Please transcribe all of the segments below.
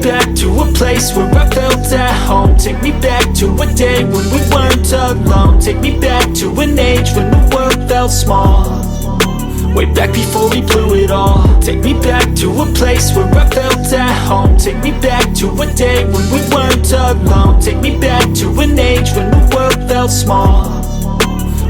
back to a place where I felt at home. Take me back to a day when we weren't alone. Take me back to an age when the world felt small, way back before we blew it all. Take me back to a place where I felt at home. Take me back to a day when we weren't alone. Take me back to an age when the world felt small,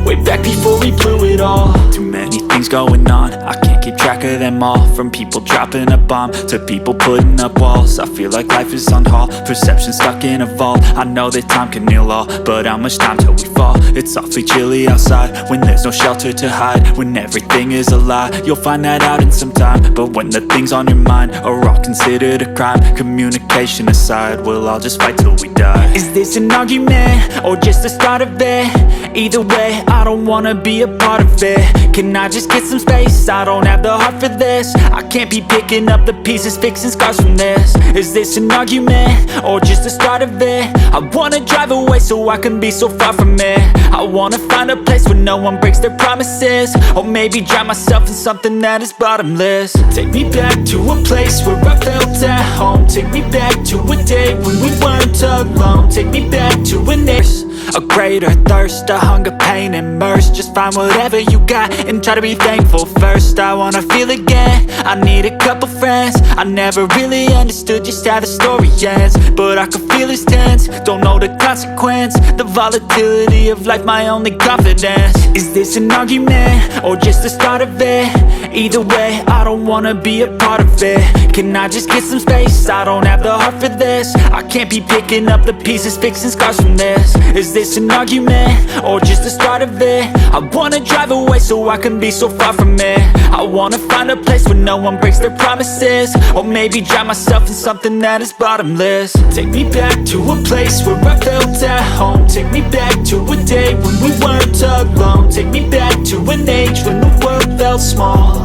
way back before we blew it all. Too many things going on, I can't keep track of them all. From people dropping a bomb to people putting up walls. I feel like life is on hold, perception stuck in a vault. I know that time can heal all, but how much time till we fall? It's awfully chilly outside when there's no shelter to hide. When everything is a lie, you'll find that out in some time. But when the things on your mind are all considered a crime, communication aside, we'll all just fight till we die. Is this an argument or just the start of it? Either way, I don't wanna be a part of it. Can I just get some space? I don't have the heart for this. I can't be picking up the pieces, fixing scars from this. Is this an argument or just the start of it? I wanna drive away so I can be so far from it. I wanna find a place where no one breaks their promises, or maybe drown myself in something that is bottomless. Take me back to a place where I felt at home. Take me back to a day when we weren't alone. Take me back to an age, a greater thirst, a hunger, pain, and mercy. Just find whatever you got and try to be thankful first. I wanna feel again, I need a couple friends. I never really understood just how the story ends, but I can feel it's tense, don't know the consequence. The volatility of life, my only confidence. Is this an argument or just the start of it? Either way, I don't wanna be a part of it. Can I just get some space? I don't have the heart for this. I can't be picking up the pieces, fixing scars from this. Is this an argument or just the start of it? I wanna drive away so I can be so far from it. I wanna find a place where no one breaks their promises, or maybe drown myself in something that is bottomless. Take me back to a place where I felt at home. Take me back to a day when we weren't alone. Take me back to an age when the world felt small,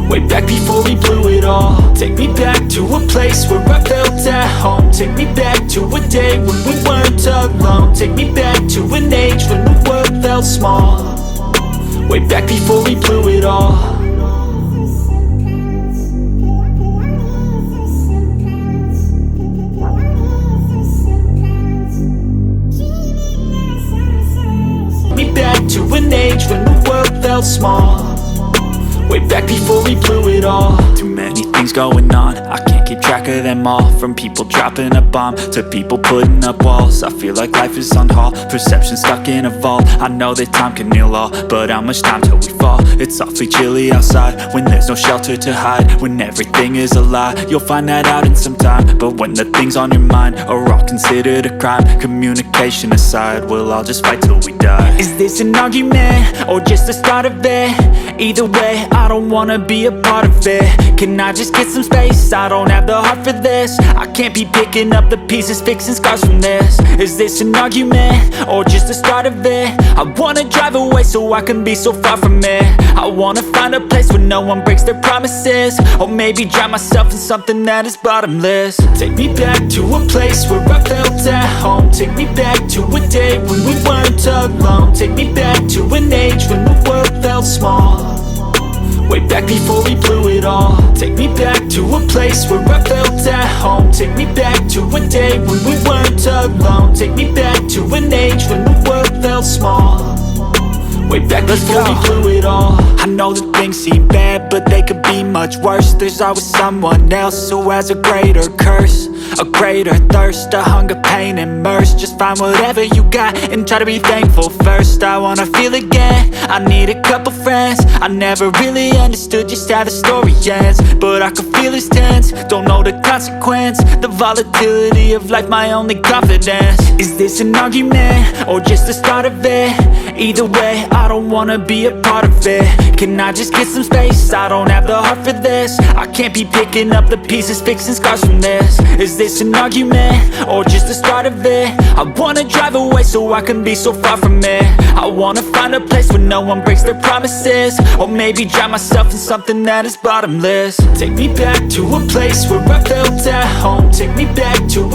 way back before we blew it all. Take me back to a place where I felt at home. Take me back to a day when we weren't alone. Take me back to an age when the world felt small, way back before we blew it all. Me back to an age when the world felt small, way back before we blew it all. Too many things going on, I can't keep track of them all. From people dropping a bomb to people putting up walls. I feel like life is on hold, perception stuck in a vault. I know that time can heal all, but how much time till we fall? It's awfully chilly outside when there's no shelter to hide. When everything is a lie, you'll find that out in some time. But when the things on your mind are all considered a crime, communication aside, we'll all just fight till we die. Is this an argument or just the start of it? Either way, I don't wanna be a part of it. Can I just get some space? I don't have the heart for this. I can't be picking up the pieces, fixing scars from this. Is this an argument or just the start of it? I wanna drive away so I can be so far from it. I wanna find a place where no one breaks their promises, or maybe drown myself in something that is bottomless. Take me back to a place where I felt at home. Take me back to a day when we weren't alone. Take me back to an age when the world felt small, way back before we blew it all. Take me back to a place where I felt at home. Take me back to a day when we weren't alone. Take me back to an age when the world felt small, way back before we blew it all. I know that things seem bad, but they could be much worse. There's always someone else who has a greater curse, a greater thirst, a hunger, pain, and mercy. Just find whatever you got and try to be thankful first. I wanna feel again, I need a couple friends. I never really understood just how the story ends, but I can feel it's tense, don't know the consequence. The volatility of life, my only confidence. Is this an argument or just the start of it? Either way, I don't wanna be a part of it. Can I just get some space? I don't have the heart for this. I can't be picking up the pieces, fixing scars from this. Is this an argument or just the start of it? I wanna drive away so I can be so far from it. I wanna find a place where no one breaks their promises, or maybe drown myself in something that is bottomless. Take me back to a place where I felt at home. Take me back to a